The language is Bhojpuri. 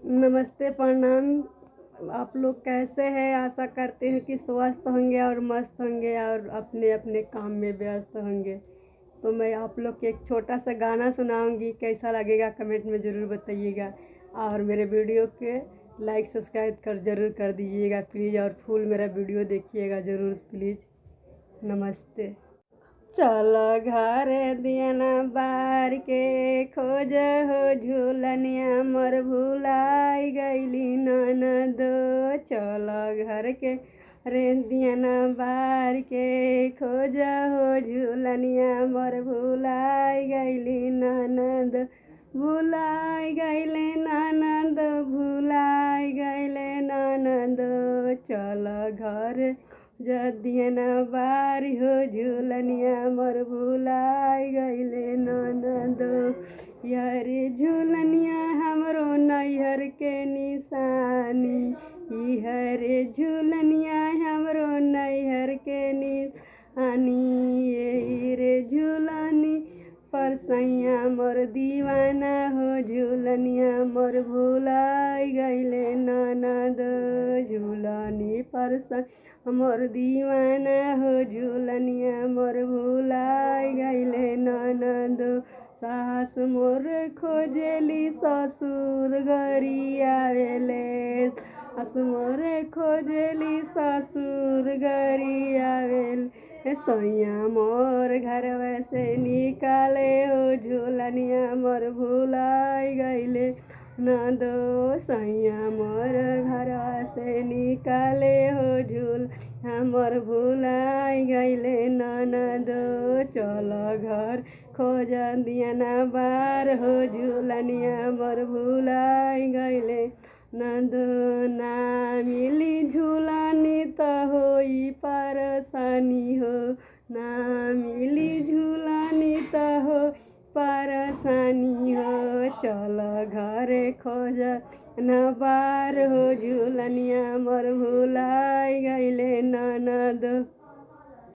नमस्ते, प्रणाम। आप लोग कैसे हैं? आशा करते हैं कि स्वस्थ होंगे और मस्त होंगे और अपने अपने काम में व्यस्त होंगे। तो मैं आप लोग को एक छोटा सा गाना सुनाऊंगी, कैसा लगेगा कमेंट में ज़रूर बताइएगा। और मेरे वीडियो के लाइक सब्सक्राइब ज़रूर कर दीजिएगा प्लीज़, और फुल मेरा वीडियो देखिएगा ज़रूर प्लीज़। नमस्ते। चल घर दियना बार के खोज हो झूलनिया मोर भुलाई गईली ननद। चल घर के रे दियना बार के खोज हो झूलनिया मोर भुलाई गईली ननद। भुलाई गईले ननद, भुलाई गईले ननद। चल घर जदियना बारी हो झूलनिया मोर भुलाई गईले ननद। यारे झूलनिया हमरो नैहर के निशानी, इहरे झूलनिया हमरो नैहर के निशानी। यही रे झूलनी पर सैया मोर दीवाना हो झूलनिया मोर भुलाई गईले ननद। झूलनी पर मोर दीवाना हो झूलनिया मोर भुलाई गईले ननद। सास मोर खोजली ससुर गरी आवेले, सास मोर खोजली ससुर गरी आवेले। सैया मोर घर से निकाले हो झूलनिया मोर भुलाई गईले ननद। सैया मोर घर से निकाले हो झूलनिया मोर भुलाई गईले ननद। चल घर खोज दियना बार हो झूलनिया मोर भुलाई गईले ननद। ना मिली झूलनी त होई परेशानी हो, ना मिली झूलनी त हो परेशानी हो। चल घरे खोज न बार हो झूलनिया मोर भुलाई गईले ननद।